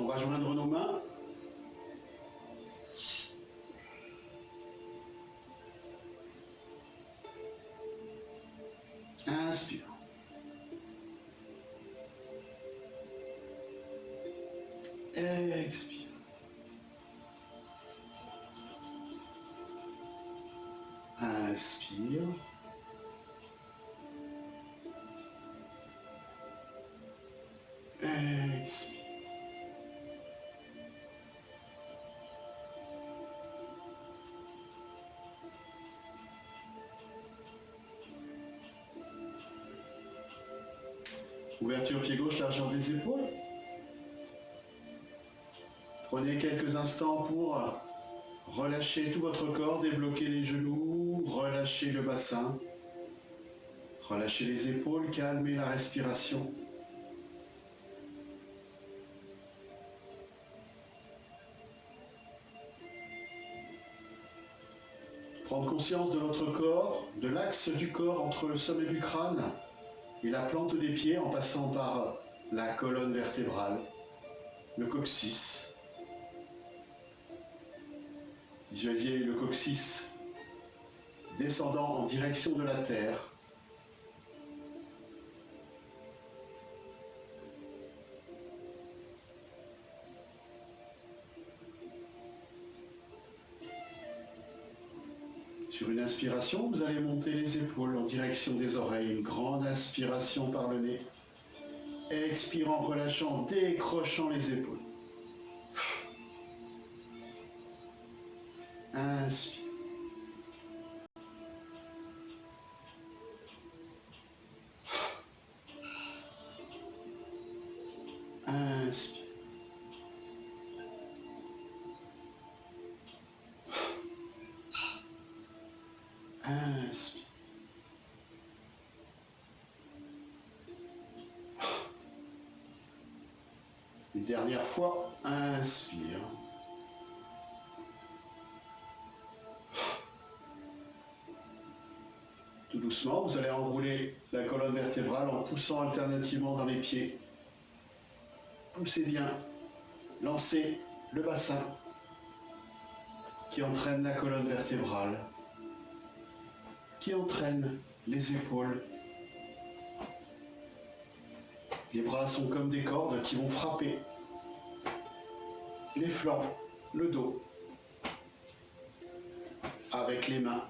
On va joindre nos mains. Inspire. Expire. Inspire. Expire. Ouverture pied gauche, largeur des épaules. Prenez quelques instants pour relâcher tout votre corps, débloquer les genoux, relâcher le bassin, relâcher les épaules, calmer la respiration. Prendre conscience de votre corps, de l'axe du corps entre le sommet du crâne et la plante des pieds en passant par la colonne vertébrale, le coccyx. Visualisez le coccyx descendant en direction de la terre. Sur une inspiration, vous allez monter les épaules en direction des oreilles. Une grande inspiration par le nez. Expirant, relâchant, décrochant les épaules. Inspire. Inspire. Inspire. Une dernière fois, inspire. Tout doucement, vous allez enrouler la colonne vertébrale en poussant alternativement dans les pieds. Poussez bien, lancez le bassin qui entraîne la colonne vertébrale, qui entraîne les épaules. Les bras sont comme des cordes qui vont frapper les flancs, le dos, avec les mains.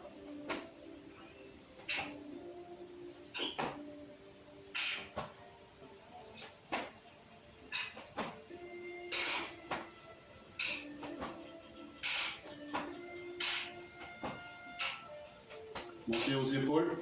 Montez aux épaules.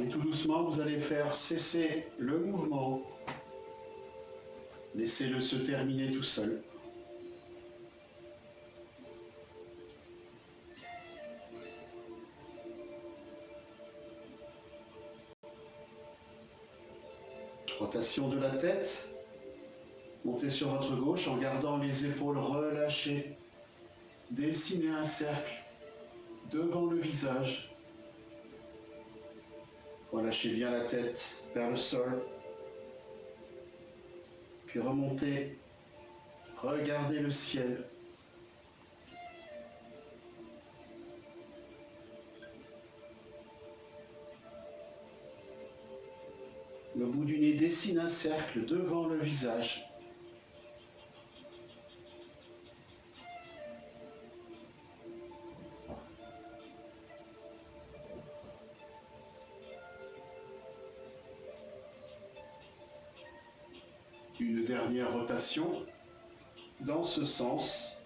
Et tout doucement, vous allez faire cesser le mouvement. Laissez-le se terminer tout seul. Rotation de la tête. Montez sur votre gauche en gardant les épaules relâchées. Dessinez un cercle devant le visage. Relâchez bien la tête vers le sol. Puis remontez. Regardez le ciel. Le bout du nez dessine un cercle devant le visage. Une dernière rotation dans ce sens.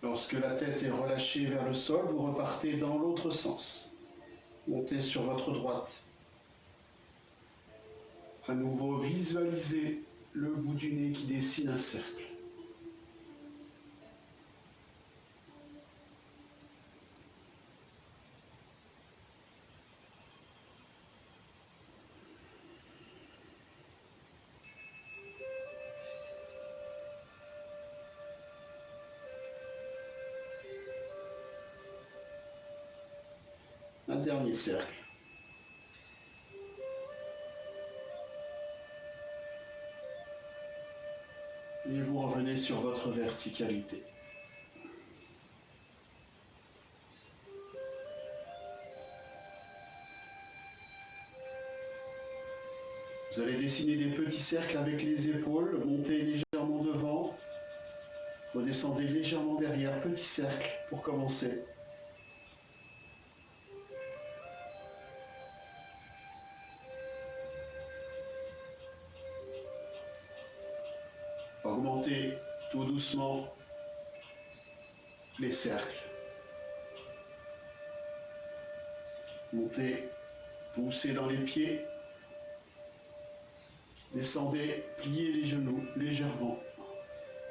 Lorsque la tête est relâchée vers le sol, vous repartez dans l'autre sens. Montez sur votre droite. À nouveau, visualisez le bout du nez qui dessine un cercle. Un dernier cercle. Et vous revenez sur votre verticalité. Vous allez dessiner des petits cercles avec les épaules, montez légèrement devant, redescendez légèrement derrière, petit cercle pour commencer. Augmentez tout doucement les cercles. Montez, poussez dans les pieds. Descendez, pliez les genoux légèrement.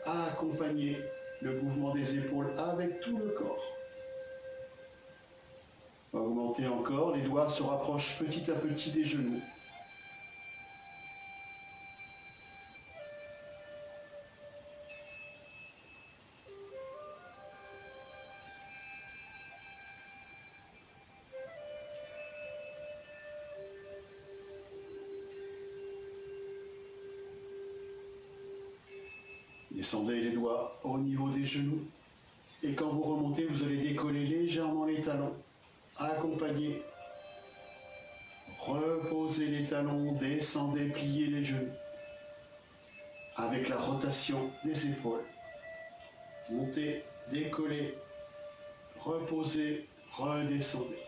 Accompagnez le mouvement des épaules avec tout le corps. Augmentez encore, les doigts se rapprochent petit à petit des genoux. Descendez les doigts au niveau des genoux. Et quand vous remontez, vous allez décoller légèrement les talons. Accompagnez. Reposez les talons, descendez, pliez les genoux. Avec la rotation des épaules. Montez, décollez, reposez, redescendez.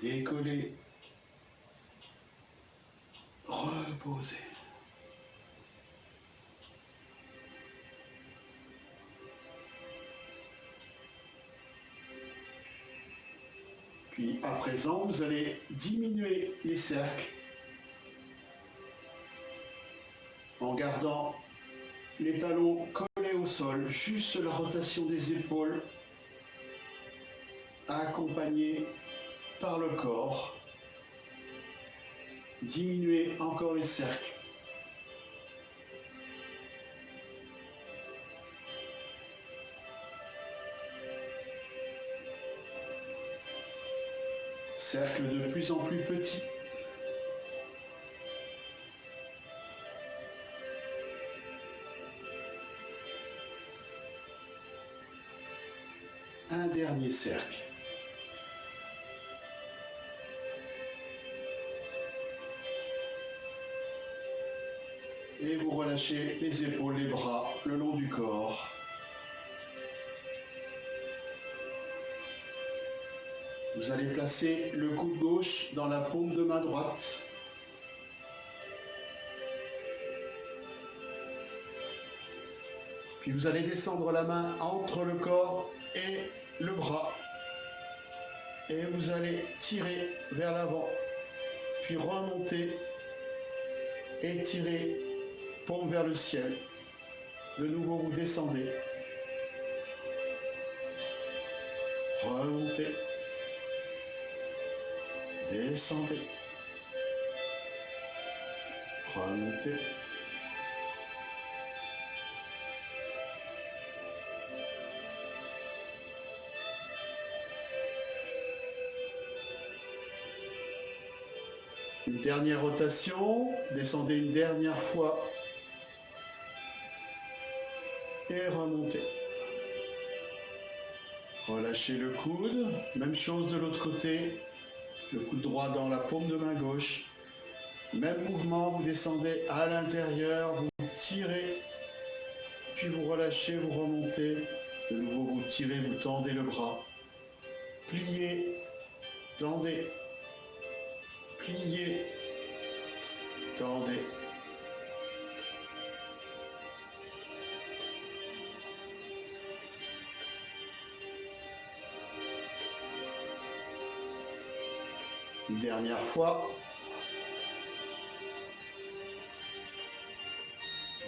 Décollez, reposez. Puis à présent, vous allez diminuer les cercles en gardant les talons collés au sol, juste la rotation des épaules accompagnée par le corps. Diminuez encore les cercles. Cercle de plus en plus petit. Un dernier cercle. Et vous relâchez les épaules, les bras le long du corps. Vous allez placer le coude gauche dans la paume de main droite. Puis vous allez descendre la main entre le corps et le bras. Et vous allez tirer vers l'avant. Puis remonter et tirer paume vers le ciel. De nouveau, vous descendez. Remontez. Descendez. Remontez. Une dernière rotation. Descendez une dernière fois. Et remontez. Relâchez le coude. Même chose de l'autre côté. Le coude droit dans la paume de main gauche. Même mouvement, vous descendez à l'intérieur, vous tirez, puis vous relâchez, vous remontez. De nouveau, vous tirez, vous tendez le bras. Pliez, tendez, pliez, tendez. Une dernière fois.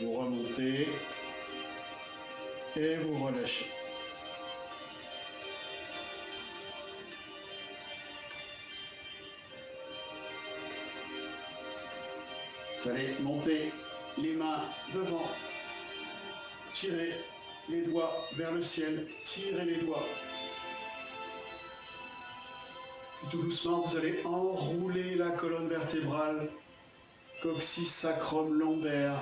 Vous remontez et vous relâchez. Vous allez monter les mains devant, tirez les doigts vers le ciel, tirez les doigts. Puis tout doucement, vous allez enrouler la colonne vertébrale, coccyx, sacrum, lombaire,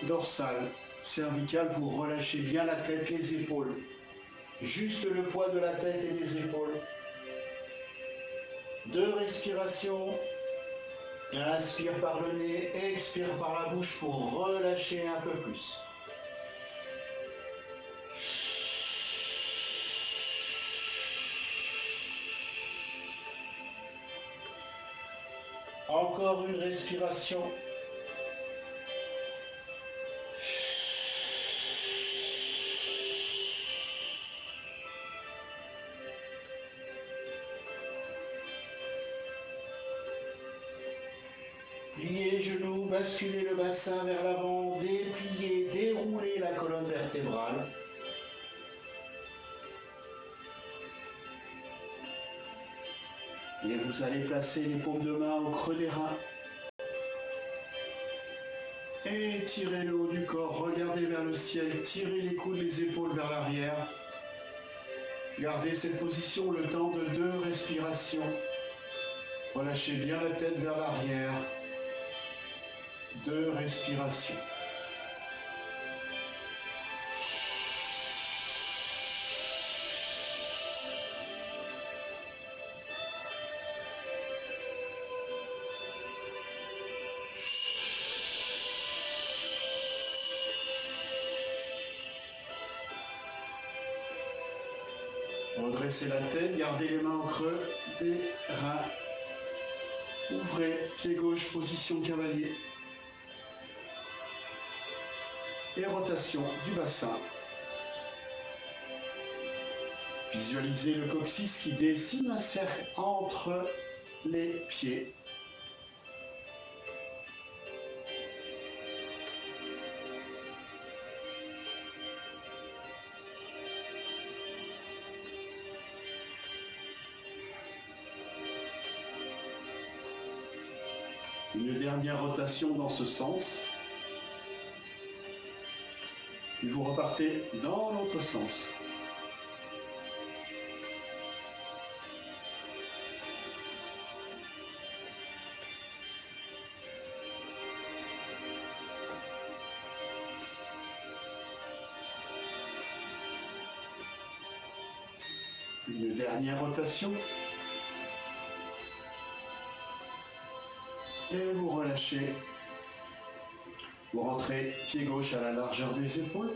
dorsale, cervicale. Vous relâchez bien la tête, les épaules. Juste le poids de la tête et des épaules. 2 respirations. Inspire par le nez, expire par la bouche pour relâcher un peu plus. Encore une respiration. Pliez les genoux, basculez le bassin vers l'avant, dépliez, déroulez la colonne vertébrale. Et vous allez placer les paumes de main au creux des reins. Étirez le haut du corps, regardez vers le ciel, tirez les coudes, les épaules vers l'arrière. Gardez cette position le temps de 2 respirations. Relâchez bien la tête vers l'arrière. 2 respirations. Redressez la tête, gardez les mains au creux des reins. Ouvrez, pied gauche, position cavalier. Et rotation du bassin. Visualisez le coccyx qui dessine un cercle entre les pieds. Une dernière rotation dans ce sens. Puis vous repartez dans l'autre sens. Une dernière rotation. Et vous relâchez. Vous rentrez pied gauche à la largeur des épaules.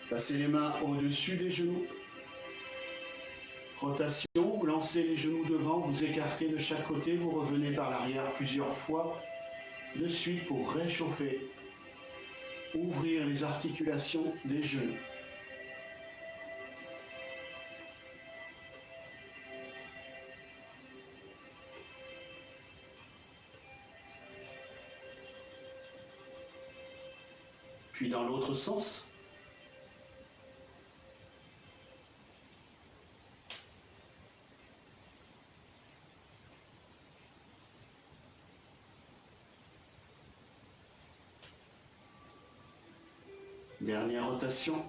Passez les mains au-dessus des genoux. Rotation, vous lancez les genoux devant, vous écartez de chaque côté, vous revenez par l'arrière plusieurs fois de suite pour réchauffer. Ouvrir les articulations des genoux. Puis dans l'autre sens. Dernière rotation.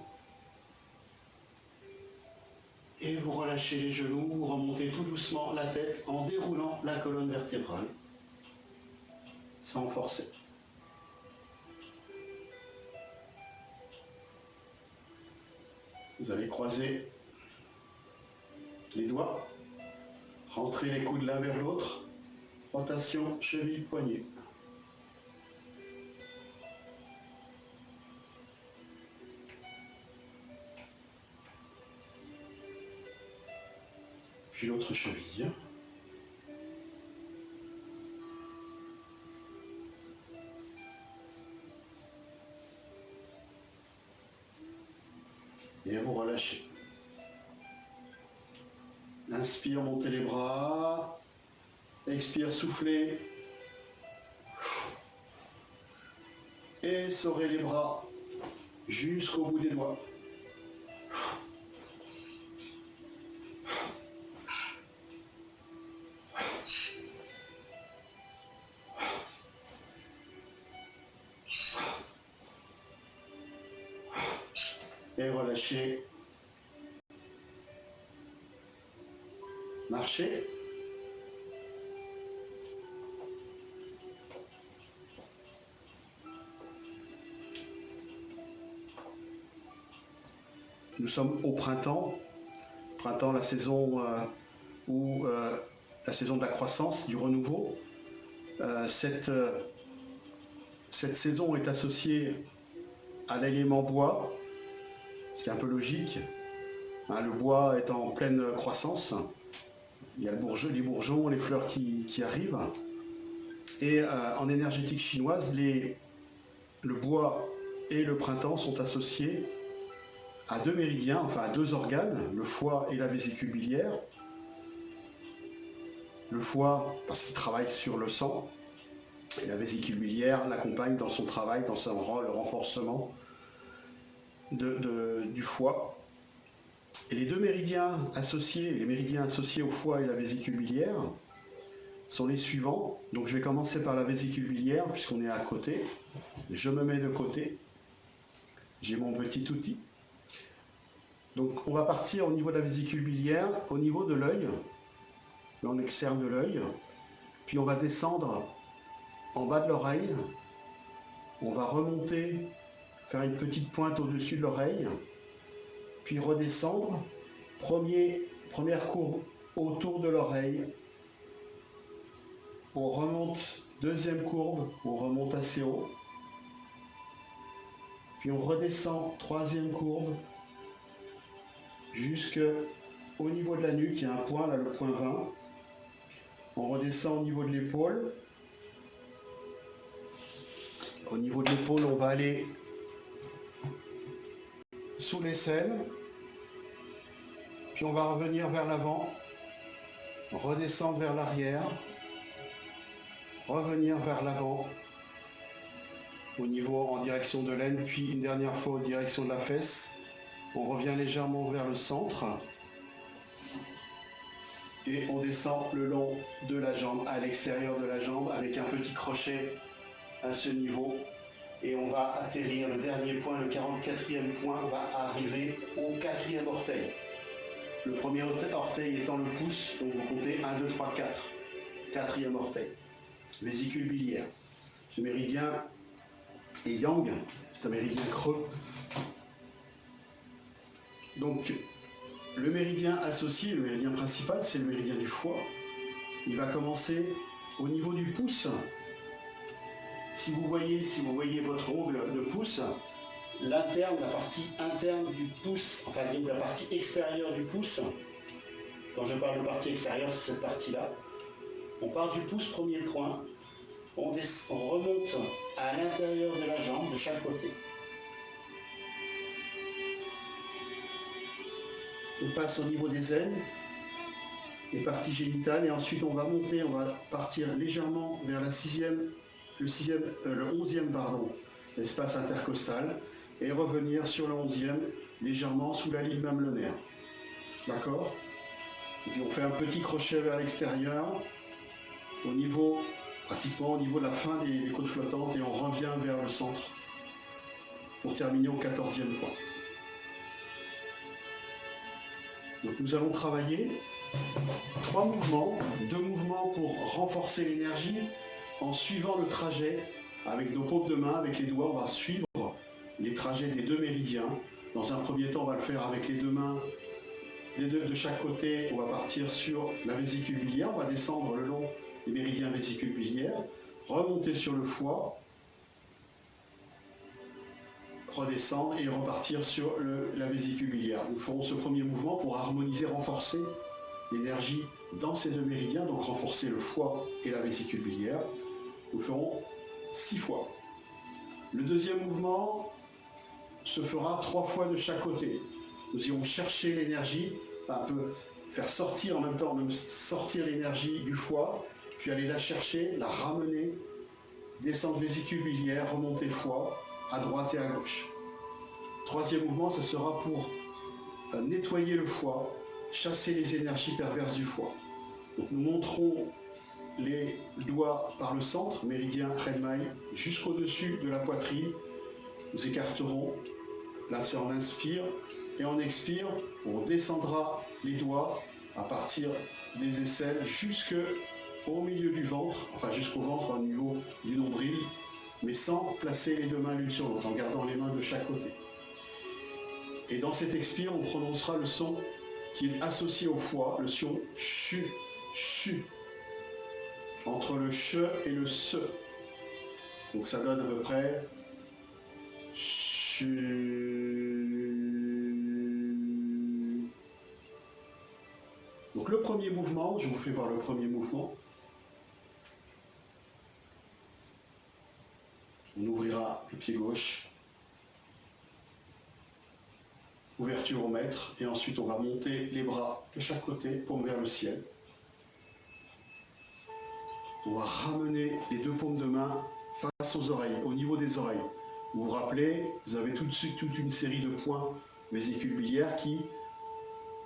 Et vous relâchez les genoux, vous remontez tout doucement la tête en déroulant la colonne vertébrale, sans forcer. Vous allez croiser les doigts, rentrer les coudes l'un vers l'autre, rotation cheville-poignet. Puis l'autre cheville. Et vous relâchez. Inspire, montez les bras. Expire, soufflez. Essorez les bras jusqu'au bout des doigts. Et relâchez. Marchez. Nous sommes au printemps. Printemps, la saison la saison de la croissance, du renouveau. Cette saison est associée à l'élément bois, ce qui est un peu logique. Hein, le bois est en pleine croissance. Il y a les bourgeons, les fleurs qui arrivent. Et en énergétique chinoise, le bois et le printemps sont associés à deux méridiens, enfin à deux organes, le foie et la vésicule biliaire. Le foie, parce qu'il travaille sur le sang, et la vésicule biliaire l'accompagne dans son travail, dans son rôle, le renforcement du foie. Et les deux méridiens associés, les méridiens associés au foie et la vésicule biliaire, sont les suivants. Donc je vais commencer par la vésicule biliaire, puisqu'on est à côté. Je me mets de côté. J'ai mon petit outil. Donc on va partir au niveau de la vésicule biliaire, au niveau de l'œil, en externe de l'œil, puis on va descendre en bas de l'oreille, on va remonter, faire une petite pointe au-dessus de l'oreille, puis redescendre, première courbe autour de l'oreille, on remonte, deuxième courbe, on remonte assez haut, puis on redescend, troisième courbe, jusqu'au niveau de la nuque, il y a un point, là le point 20. On redescend au niveau de l'épaule. Au niveau de l'épaule, on va aller sous l'aisselle. Puis on va revenir vers l'avant, redescendre vers l'arrière, revenir vers l'avant, au niveau en direction de l'aine, puis une dernière fois en direction de la fesse. On revient légèrement vers le centre et on descend le long de la jambe, à l'extérieur de la jambe, avec un petit crochet à ce niveau. Et on va atterrir, le dernier point, le 44e point, va arriver au 4e orteil. Le premier orteil étant le pouce, donc vous comptez 1, 2, 3, 4. 4e orteil. Vésicule biliaire. Ce méridien est yang, c'est un méridien creux. Donc, le méridien associé, le méridien principal, c'est le méridien du foie. Il va commencer au niveau du pouce. Si vous voyez votre ongle de pouce, l'interne, la partie interne du pouce, enfin la partie extérieure du pouce, quand je parle de partie extérieure, c'est cette partie-là. On part du pouce, premier point, on remonte à l'intérieur de la jambe, de chaque côté. On passe au niveau des ailes, les parties génitales, et ensuite on va monter, on va partir légèrement vers le 11e, l'espace intercostal, et revenir sur le 11e, légèrement sous la ligne mamelonnaire. D'accord? Et puis on fait un petit crochet vers l'extérieur, pratiquement au niveau de la fin des côtes flottantes, et on revient vers le centre, pour terminer au 14e point. Donc nous allons travailler 3 mouvements, 2 mouvements pour renforcer l'énergie en suivant le trajet avec nos paumes de main, avec les doigts, on va suivre les trajets des deux méridiens. Dans un premier temps, on va le faire avec les deux mains de chaque côté. On va partir sur la vésicule biliaire, on va descendre le long des méridiens vésicule biliaire, remonter sur le foie, redescendre et repartir sur la vésicule biliaire. Nous ferons ce premier mouvement pour harmoniser, renforcer l'énergie dans ces deux méridiens, donc renforcer le foie et la vésicule biliaire. Nous ferons 6 fois. Le deuxième mouvement se fera 3 fois de chaque côté. Nous irons chercher l'énergie un peu faire sortir en même temps, même sortir l'énergie du foie, puis aller la chercher, la ramener, descendre vésicule biliaire, remonter foie, à droite et à gauche. Troisième mouvement, ce sera pour nettoyer le foie, chasser les énergies perverses du foie. Donc nous montrons les doigts par le centre, méridien Renmai, jusqu'au-dessus de la poitrine. Nous écarterons. Là, c'est on inspire. Et on expire, on descendra les doigts à partir des aisselles jusqu'au milieu du ventre, enfin jusqu'au ventre au niveau du nombril, mais sans placer les deux mains l'une sur l'autre, en gardant les mains de chaque côté. Et dans cet expire, on prononcera le son qui est associé au foie, le son chu, chu, entre le che et le se. Donc ça donne à peu près chu. Donc le premier mouvement, je vous fais voir le premier mouvement. On ouvrira le pied gauche. Ouverture au maître. Et ensuite on va monter les bras de chaque côté, paume vers le ciel. On va ramener les deux paumes de main face aux oreilles, au niveau des oreilles. Vous vous rappelez, vous avez tout de suite toute une série de points vésicule biliaire qui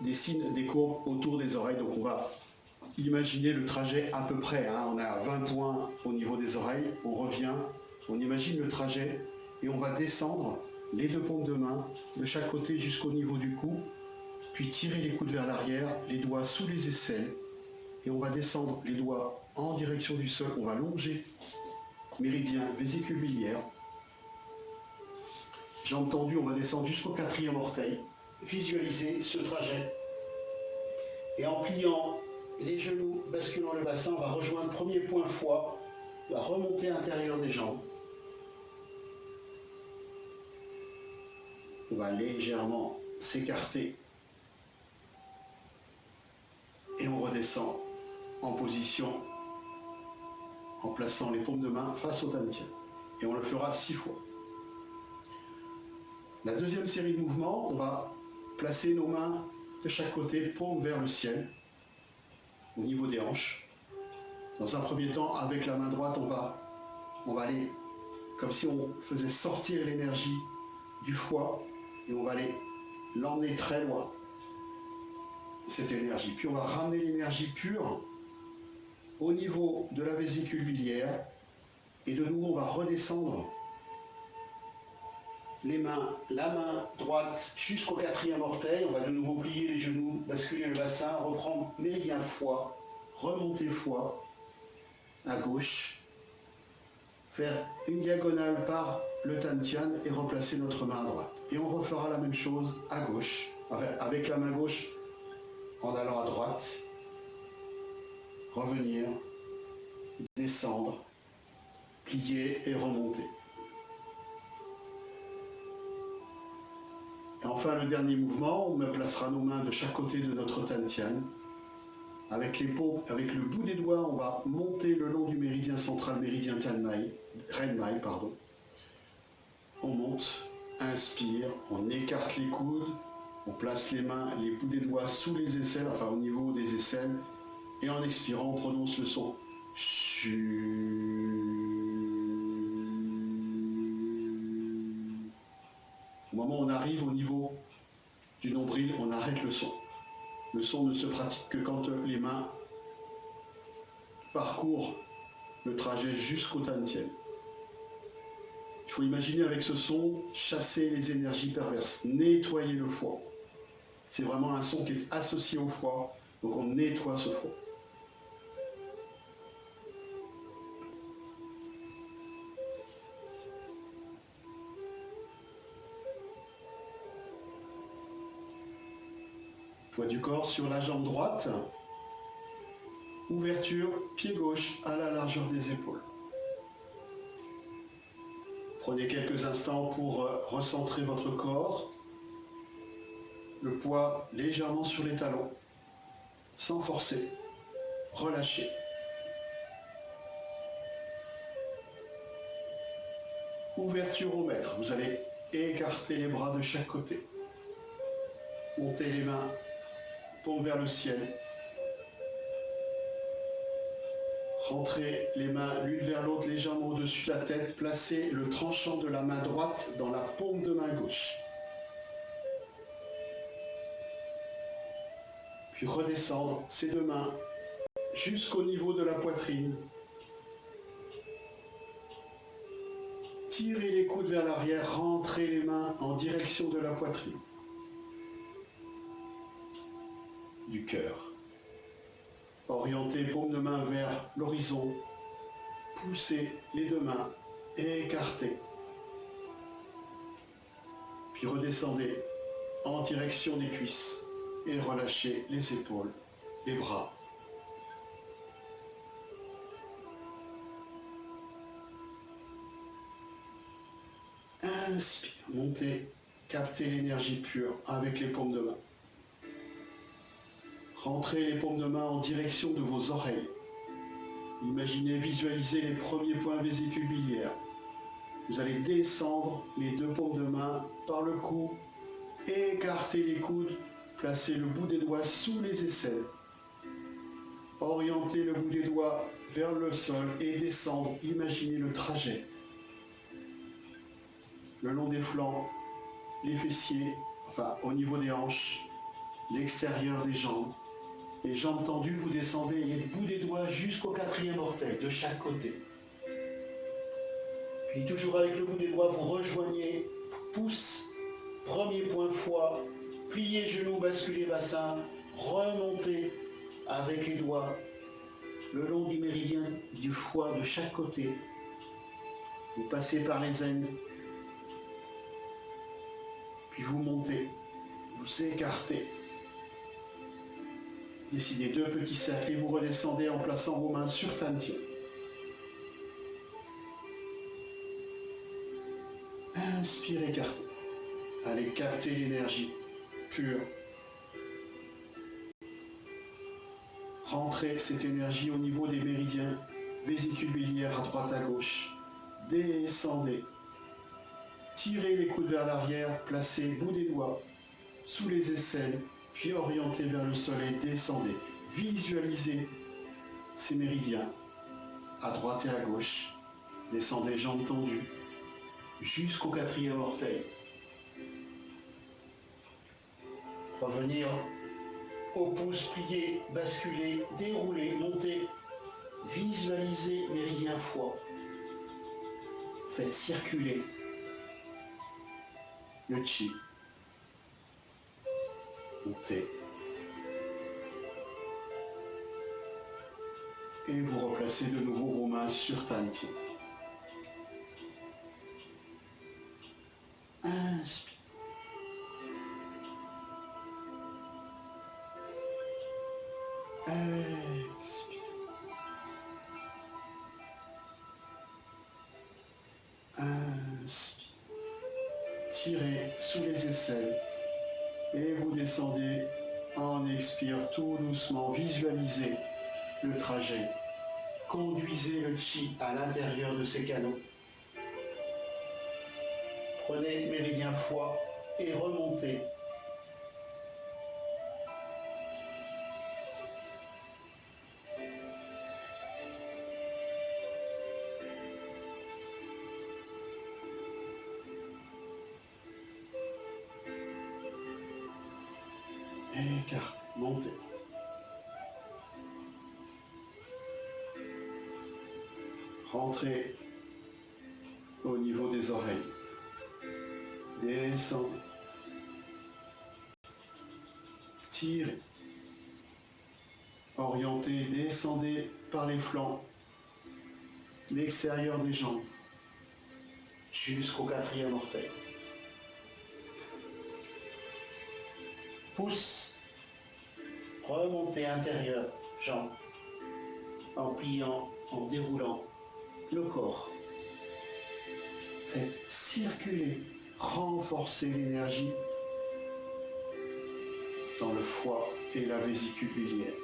dessinent des courbes autour des oreilles. Donc on va imaginer le trajet à peu près. On a 20 points au niveau des oreilles. On revient, on imagine le trajet et on va descendre les deux paumes de main de chaque côté jusqu'au niveau du cou. Puis tirer les coudes vers l'arrière, les doigts sous les aisselles. Et on va descendre les doigts en direction du sol. On va longer méridien vésicule biliaire. Jambes tendues, on va descendre jusqu'au quatrième orteil. Visualisez ce trajet. Et en pliant les genoux, basculant le bassin, on va rejoindre le premier point foie. On va remonter à l'intérieur des jambes. On va légèrement s'écarter. Et on redescend en position en plaçant les paumes de main face au dantian. Et on le fera 6 fois. La deuxième série de mouvements, on va placer nos mains de chaque côté, paume vers le ciel, au niveau des hanches. Dans un premier temps, avec la main droite, on va aller comme si on faisait sortir l'énergie du foie et on va aller l'emmener très loin, cette énergie. Puis on va ramener l'énergie pure au niveau de la vésicule biliaire et de nouveau on va redescendre les mains, la main droite jusqu'au quatrième orteil. On va de nouveau plier les genoux, basculer le bassin, reprendre méridien foie, remonter foie à gauche, faire une diagonale par le dantian et remplacer notre main droite. Et on refera la même chose à gauche, avec la main gauche en allant à droite, revenir, descendre, plier et remonter. Et enfin, le dernier mouvement, on placera nos mains de chaque côté de notre dantian. Avec les paumes, avec le bout des doigts, on va monter le long du méridien central, méridien Renmai, pardon. On monte, inspire, on écarte les coudes, on place les mains, les bouts des doigts sous les aisselles, enfin au niveau des aisselles, et en expirant, on prononce le son. Au moment où on arrive au niveau du nombril, on arrête le son. Le son ne se pratique que quand les mains parcourent le trajet jusqu'au dantian. Il faut imaginer avec ce son chasser les énergies perverses, nettoyer le foie. C'est vraiment un son qui est associé au foie, donc on nettoie ce foie. Poids du corps sur la jambe droite. Ouverture, pied gauche à la largeur des épaules. Prenez quelques instants pour recentrer votre corps. Le poids légèrement sur les talons, sans forcer. Relâchez. Ouverture au maître. Vous allez écarter les bras de chaque côté. Montez les mains paume vers le ciel. Rentrez les mains l'une vers l'autre, légèrement au-dessus de la tête. Placez le tranchant de la main droite dans la paume de main gauche. Puis redescendre ces deux mains jusqu'au niveau de la poitrine. Tirez les coudes vers l'arrière, rentrez les mains en direction de la poitrine. Du cœur. Orientez paume de main vers l'horizon. Poussez les deux mains et écartez. Puis redescendez en direction des cuisses et relâchez les épaules, les bras. Inspire, montez, captez l'énergie pure avec les paumes de main. Rentrez les paumes de main en direction de vos oreilles. Imaginez, visualisez les premiers points vésicules biliaires. Vous allez descendre les deux paumes de main par le cou, écartez les coudes, placez le bout des doigts sous les aisselles. Orientez le bout des doigts vers le sol et descendre. Imaginez le trajet. Le long des flancs, les fessiers, enfin au niveau des hanches, l'extérieur des jambes. Les jambes tendues, vous descendez les bouts des doigts jusqu'au 4e orteil de chaque côté. Puis toujours avec le bout des doigts, vous rejoignez pouce, premier point foie, pliez genoux, basculez bassin, remontez avec les doigts le long du méridien du foie de chaque côté. Vous passez par les aines, puis vous montez, vous écartez. Dessinez deux petits cercles et vous redescendez en plaçant vos mains sur Tantien. Inspirez, écartez. Allez capter l'énergie pure. Rentrez cette énergie au niveau des méridiens, vésicules biliaires à droite à gauche. Descendez. Tirez les coudes vers l'arrière, placez bout des doigts sous les aisselles, puis orientez vers le soleil, descendez. Visualisez ces méridiens à droite et à gauche. Descendez jambes tendues jusqu'au 4e orteil. Revenir au pouce, plier, basculer, dérouler, monter. Visualisez méridien foie. Faites circuler le chi. Montez. Et vous replacez de nouveau vos mains sur Tantien. Inspire. Expire. Inspire. Tirez sous les aisselles. Et vous descendez en expire tout doucement. Visualisez le trajet. Conduisez le chi à l'intérieur de ces canaux. Prenez méridien foie et remontez. Écarte, montez. Rentrez au niveau des oreilles. Descendez. Tirez. Orientez, descendez par les flancs, l'extérieur des jambes, jusqu'au 4e orteil. Pouce, remontez intérieur, jambes, en pliant, en déroulant le corps. Faites circuler, renforcer l'énergie dans le foie et la vésicule biliaire.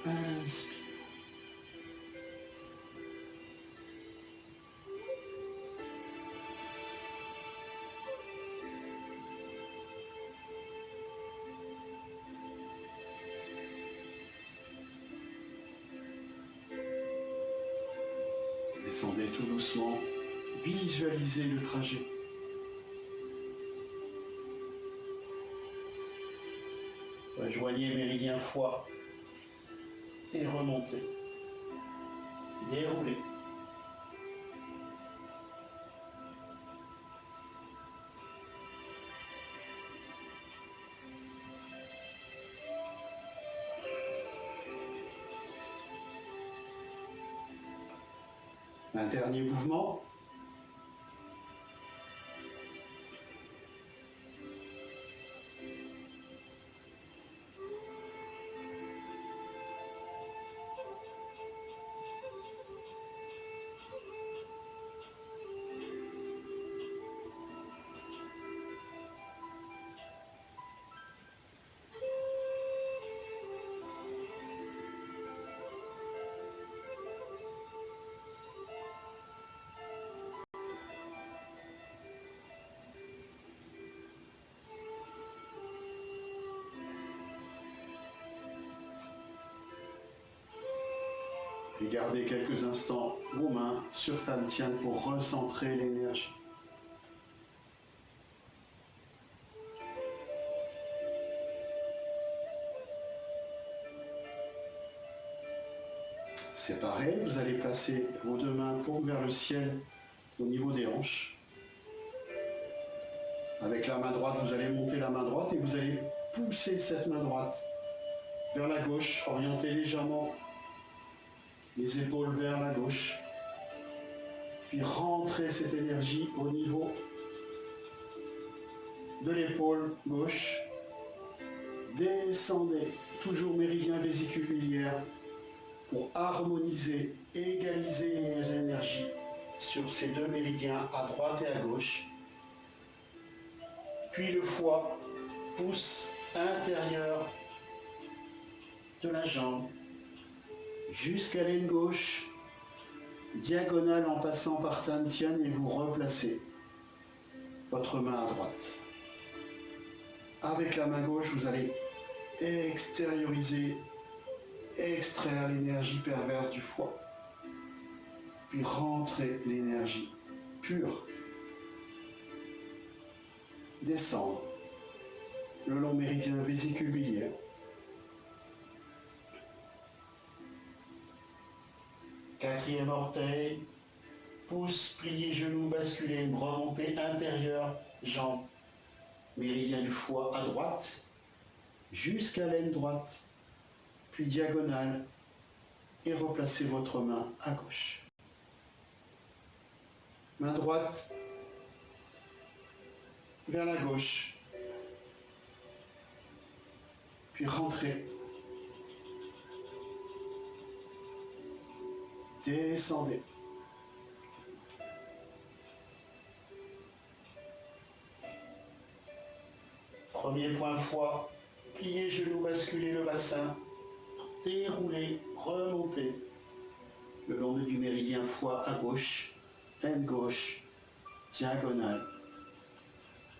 Inspire. Descendez tout doucement, visualisez le trajet. Rejoignez méridien foie et remontez. Déroulez. Un dernier mouvement. Et gardez quelques instants vos mains sur Tantian pour recentrer l'énergie. C'est pareil, vous allez placer vos deux mains paumes vers le ciel au niveau des hanches. Avec la main droite, vous allez monter la main droite et vous allez pousser cette main droite vers la gauche, orienter légèrement les épaules vers la gauche, puis rentrer cette énergie au niveau de l'épaule gauche. Descendez, toujours méridien vésicule biliaire, pour harmoniser et égaliser les énergies sur ces deux méridiens à droite et à gauche. Puis le foie, pouce intérieur de la jambe, jusqu'à l'aine gauche, diagonale en passant par Tantian, et vous replacez votre main à droite. Avec la main gauche, vous allez extérioriser, extraire l'énergie perverse du foie, puis rentrer l'énergie pure, descendre le long méridien vésicule biliaire. Quatrième orteil, pouce, plié, genou, basculé, remontée intérieure, jambe, méridien du foie à droite, jusqu'à l'aine droite, puis diagonale, et replacez votre main à gauche. Main droite vers la gauche, puis rentrez. Descendez. Premier point foie, pliez genoux, basculez le bassin, déroulez, remontez le long du méridien foie à gauche, aine gauche, diagonale,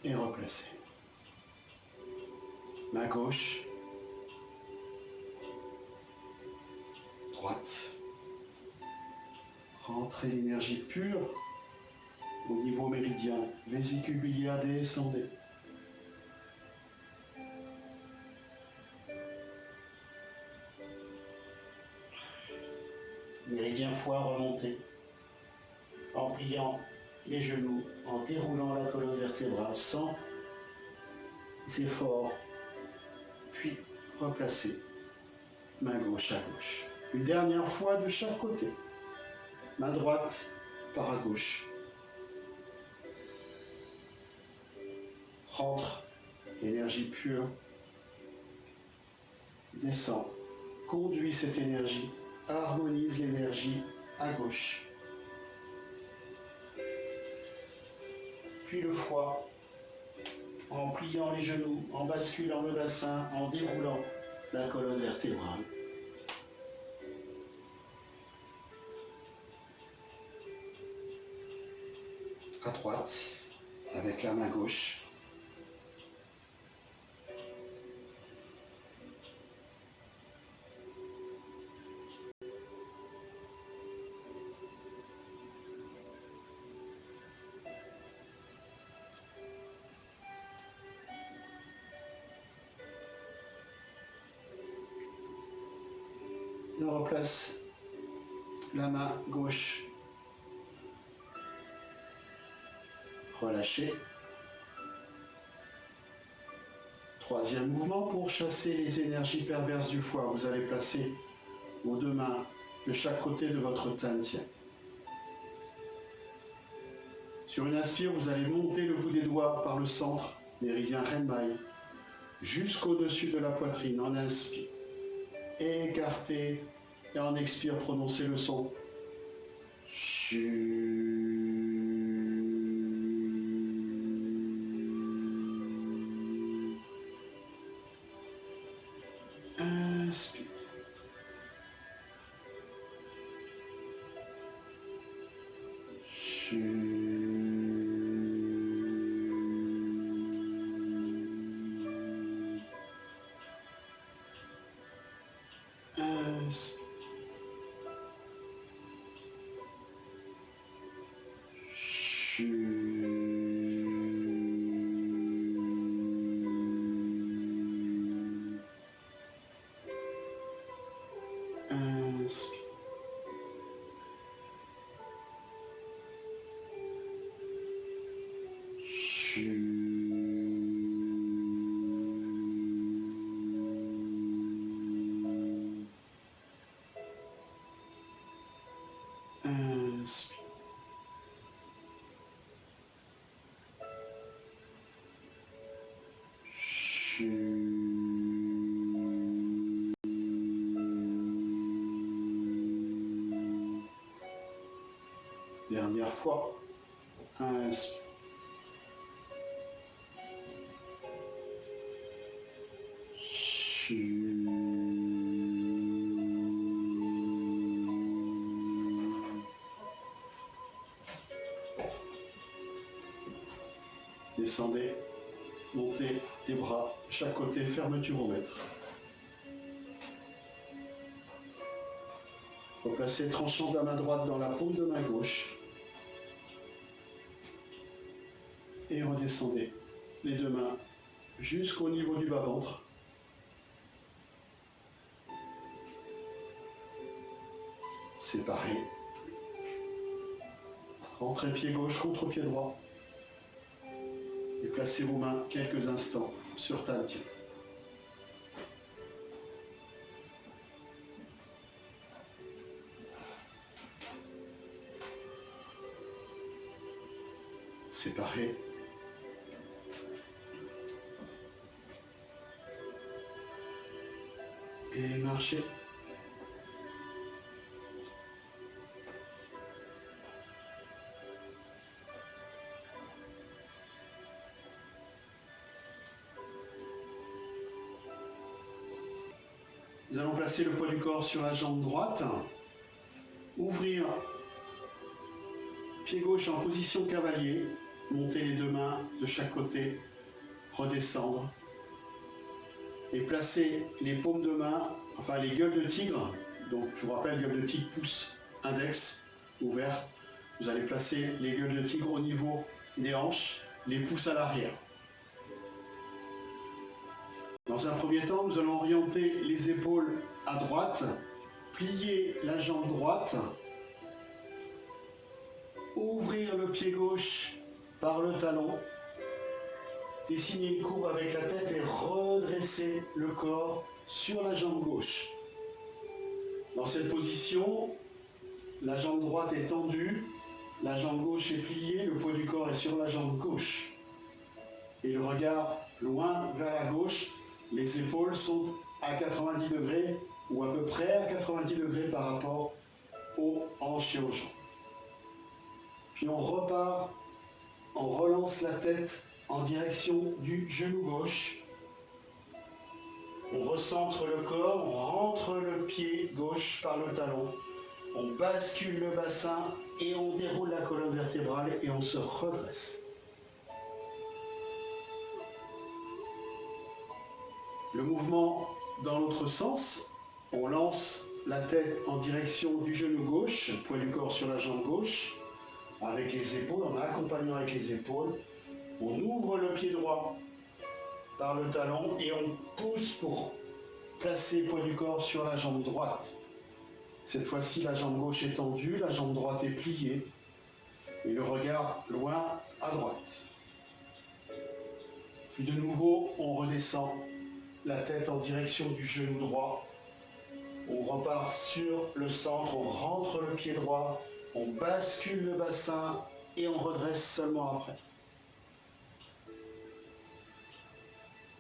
et replacez. Main gauche, droite. Rentrez l'énergie pure au niveau méridien, vésicule biliaire, descendez. Méridien foie, remontez. En pliant les genoux, en déroulant la colonne vertébrale sans effort, puis replacez. Main gauche à gauche. Une dernière fois de chaque côté. Main droite par à gauche. Rentre, énergie pure. Descend, conduit cette énergie, harmonise l'énergie à gauche. Puis le foie, en pliant les genoux, en basculant le bassin, en déroulant la colonne vertébrale. À droite, avec la main gauche. Et on replace la main gauche. Relâchez. Troisième mouvement pour chasser les énergies perverses du foie. Vous allez placer vos deux mains de chaque côté de votre dantian. Sur une inspire, vous allez monter le bout des doigts par le centre, méridien Renmai, jusqu'au-dessus de la poitrine. En inspire, écartez, et en expire, prononcez le son. Inspire. Dernière fois. Inspire. Descendez, montez les bras, chaque côté, fermeture au mètre. Replacez tranchant de la main droite dans la paume de main gauche. Et redescendez les deux mains jusqu'au niveau du bas-ventre. Séparez. Rentrez pied gauche contre pied droit. Et placez vos mains quelques instants sur dantian. Séparez. Et marchez. Nous allons placer le poids du corps sur la jambe droite. Ouvrir pied gauche en position cavalier. Monter les deux mains de chaque côté. Redescendre. Et placer les paumes de main, enfin les gueules de tigre. Donc je vous rappelle, gueule de tigre, pouce, index, ouvert. Vous allez placer les gueules de tigre au niveau des hanches, les pouces à l'arrière. Dans un premier temps, nous allons orienter les épaules à droite, plier la jambe droite, ouvrir le pied gauche par le talon, dessiner une courbe avec la tête et redresser le corps sur la jambe gauche. Dans cette position, la jambe droite est tendue, la jambe gauche est pliée, le poids du corps est sur la jambe gauche. Et le regard loin vers la gauche, les épaules sont à 90 degrés ou à peu près à 90 degrés par rapport aux hanches et aux jambes. Puis on repart, on relance la tête en direction du genou gauche. On recentre le corps, on rentre le pied gauche par le talon, on bascule le bassin et on déroule la colonne vertébrale et on se redresse. Le mouvement dans l'autre sens, on lance la tête en direction du genou gauche, poids du corps sur la jambe gauche, avec les épaules, en accompagnant avec les épaules. On ouvre le pied droit par le talon et on pousse pour placer le poids du corps sur la jambe droite. Cette fois-ci, la jambe gauche est tendue, la jambe droite est pliée et le regard loin à droite. Puis de nouveau, on redescend la tête en direction du genou droit. On repart sur le centre, on rentre le pied droit, on bascule le bassin et on redresse seulement après.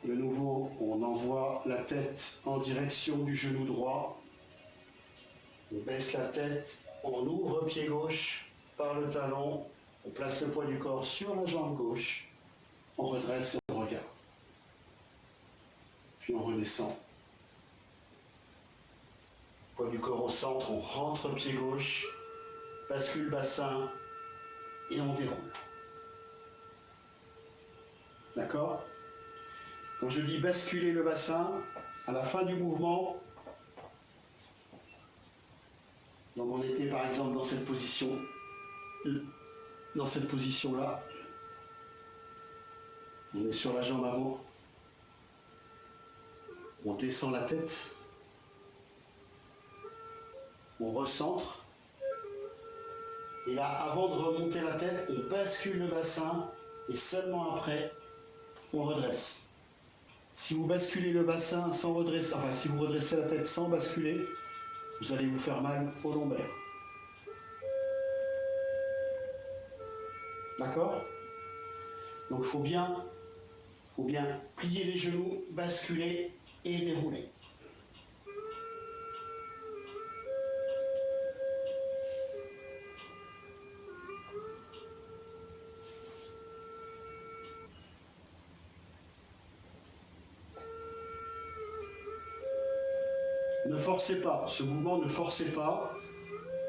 De nouveau, on envoie la tête en direction du genou droit. On baisse la tête, on ouvre pied gauche par le talon, on place le poids du corps sur la jambe gauche, on redresse le regard. Puis on redescend. Poids du corps au centre, on rentre pied gauche, bascule bassin et on déroule. D'accord ? Quand je dis basculer le bassin, à la fin du mouvement, donc on était par exemple dans cette position-là, on est sur la jambe avant, on descend la tête, on recentre, et là, avant de remonter la tête, on bascule le bassin, et seulement après, on redresse. Si vous basculez le bassin sans redresser, enfin si vous redressez la tête sans basculer, vous allez vous faire mal au lombaire. D'accord ? Donc il faut bien plier les genoux, basculer et dérouler. Ne forcez pas, ce mouvement ne forcez pas.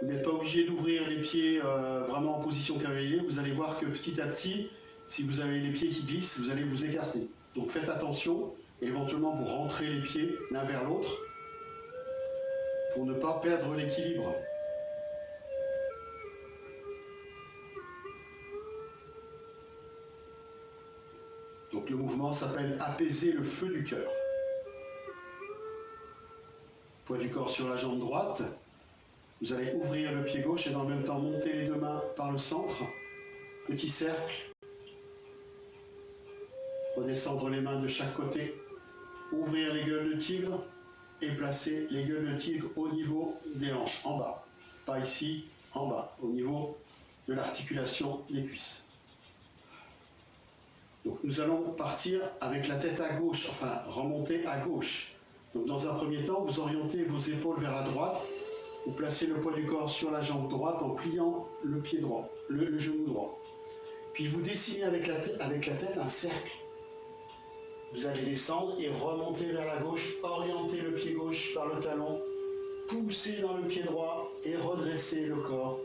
Vous n'êtes pas obligé d'ouvrir les pieds vraiment en position cavalier. Vous allez voir que petit à petit, si vous avez les pieds qui glissent, vous allez vous écarter. Donc faites attention, et éventuellement vous rentrez les pieds l'un vers l'autre pour ne pas perdre l'équilibre. Donc le mouvement s'appelle apaiser le feu du cœur. Poids du corps sur la jambe droite. Vous allez ouvrir le pied gauche et dans le même temps monter les deux mains par le centre. Petit cercle. Redescendre les mains de chaque côté. Ouvrir les gueules de tigre et placer les gueules de tigre au niveau des hanches, en bas. Pas ici, en bas, au niveau de l'articulation des cuisses. Donc nous allons partir avec la tête à gauche, enfin remonter à gauche. Donc dans un premier temps, vous orientez vos épaules vers la droite, vous placez le poids du corps sur la jambe droite en pliant le pied droit, le genou droit. Puis vous dessinez avec la tête un cercle. Vous allez descendre et remonter vers la gauche, orienter le pied gauche par le talon, pousser dans le pied droit et redresser le corps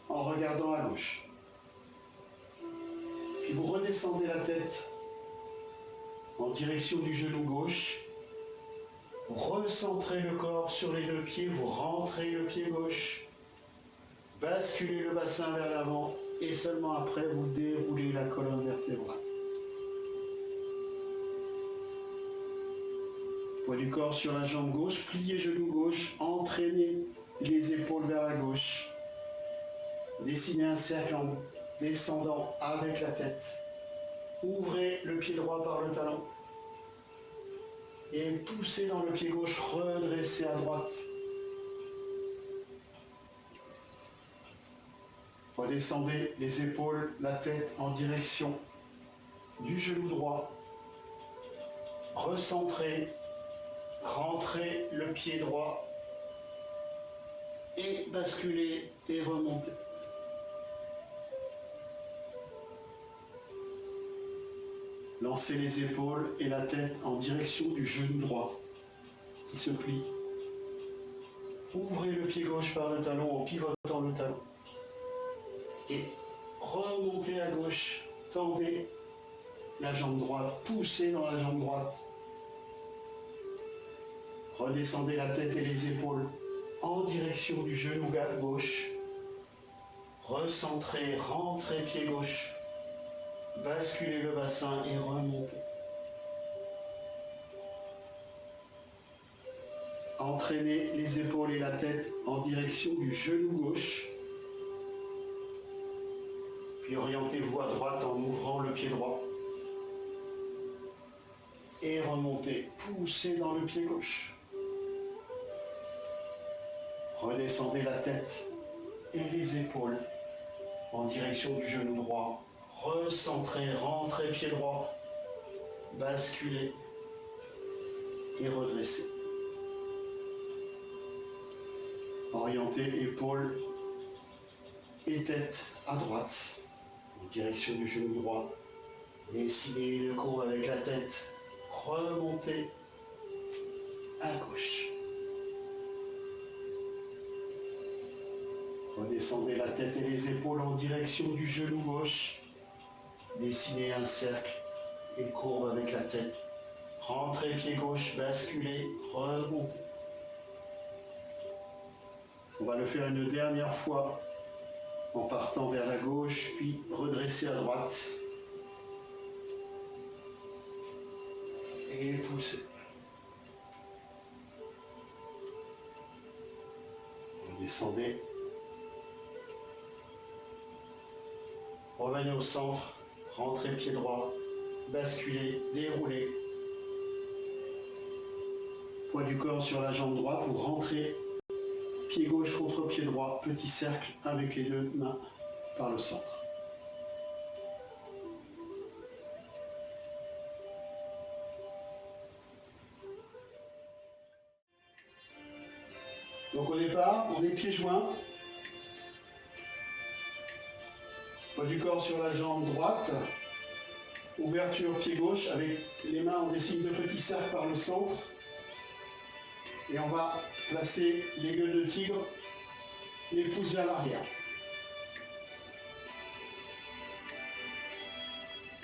en regardant à gauche. Puis vous redescendez la tête en direction du genou gauche, vous recentrez le corps sur les deux pieds, vous rentrez le pied gauche, basculez le bassin vers l'avant et seulement après vous déroulez la colonne vertébrale. Poids du corps sur la jambe gauche, pliez genou gauche, entraînez les épaules vers la gauche, dessinez un cercle en descendant avec la tête. Ouvrez le pied droit par le talon et poussez dans le pied gauche, redressez à droite. Redescendez les épaules, la tête en direction du genou droit. Recentrez, rentrez le pied droit et basculez et remontez. Lancez les épaules et la tête en direction du genou droit qui se plie. Ouvrez le pied gauche par le talon en pivotant le talon. Et remontez à gauche, tendez la jambe droite, poussez dans la jambe droite. Redescendez la tête et les épaules en direction du genou gauche. Recentrez, rentrez pied gauche. Basculez le bassin et remontez. Entraînez les épaules et la tête en direction du genou gauche. Puis orientez-vous à droite en ouvrant le pied droit. Et remontez, poussez dans le pied gauche. Redescendez la tête et les épaules en direction du genou droit. Recentrez, rentrez pied droit. Basculez et redressez. Orientez épaules et tête à droite en direction du genou droit. Dessinez le courbe avec la tête. Remontez à gauche. Redescendez la tête et les épaules en direction du genou gauche. Dessinez un cercle, une courbe avec la tête. Rentrez pied gauche, basculez, remontez. On va le faire une dernière fois en partant vers la gauche, puis redresser à droite. Et poussez. Redescendez. Revenez au centre, rentrez pied droit, basculez, déroulez. Poids du corps sur la jambe droite, vous rentrez pied gauche contre pied droit, petit cercle avec les deux mains par le centre. Donc au départ, on est pieds joints. Poids du corps sur la jambe droite. Ouverture pied gauche avec les mains, on dessine deux petits cercles par le centre. Et on va placer les gueules de tigre, les pouces vers l'arrière.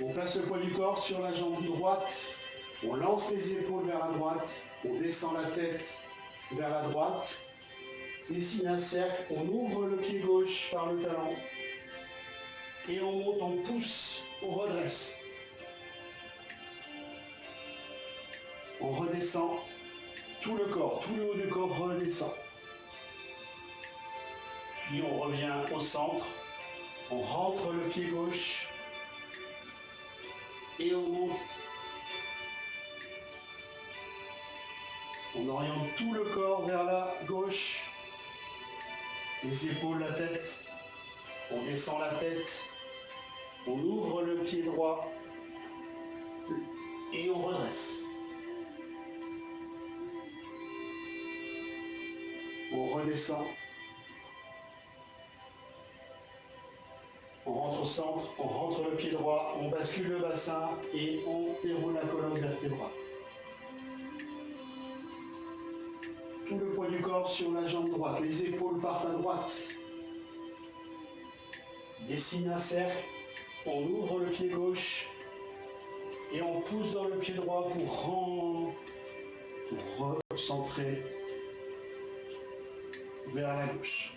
On place le poids du corps sur la jambe droite. On lance les épaules vers la droite. On descend la tête vers la droite. Dessine un cercle, on ouvre le pied gauche par le talon et on monte, on pousse, on redresse. On redescend, tout le corps, tout le haut du corps redescend. Puis on revient au centre, on rentre le pied gauche et on monte. On oriente tout le corps vers la gauche. Les épaules, la tête, on descend la tête, on ouvre le pied droit et on redresse. On redescend, on rentre au centre, on rentre le pied droit, on bascule le bassin et on déroule la colonne vertébrale. Tout le poids du corps sur la jambe droite, les épaules partent à droite. Dessine un cercle, on ouvre le pied gauche et on pousse dans le pied droit pour recentrer vers la gauche.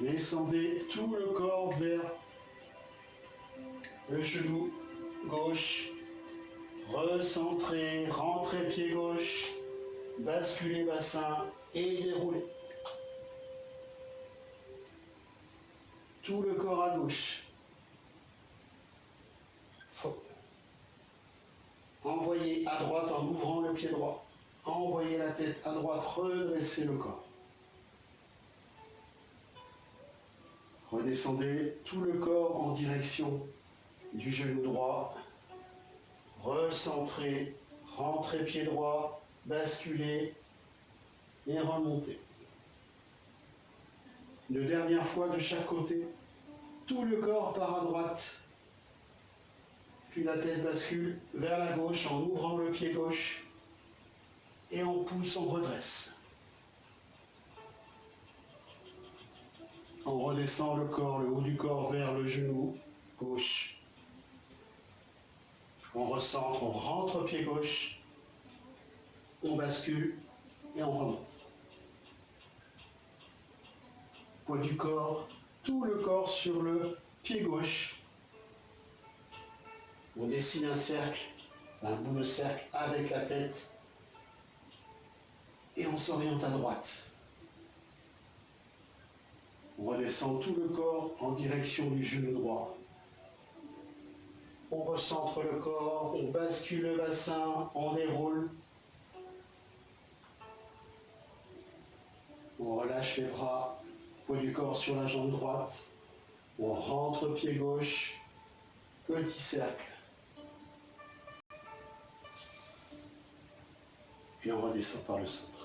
Descendez tout le corps vers le genou gauche. Recentrez, rentrez pied gauche. Basculez bassin et déroulez. Tout le corps à gauche. Envoyez à droite en ouvrant le pied droit. Envoyez la tête à droite, redressez le corps. Redescendez tout le corps en direction du genou droit. Recentrez, rentrez pied droit. Basculer et remonter. Une dernière fois de chaque côté, tout le corps part à droite, puis la tête bascule vers la gauche en ouvrant le pied gauche et on pousse, on redresse. On redescend le corps, le haut du corps vers le genou gauche. On recentre, on rentre pied gauche. On bascule et on remonte. Poids du corps, tout le corps sur le pied gauche. On dessine un cercle, un bout de cercle avec la tête. et on s'oriente à droite. On redescend tout le corps en direction du genou droit. On recentre le corps, on bascule le bassin, on déroule. On relâche les bras, poids du corps sur la jambe droite. On rentre pied gauche, petit cercle. Et on redescend par le centre.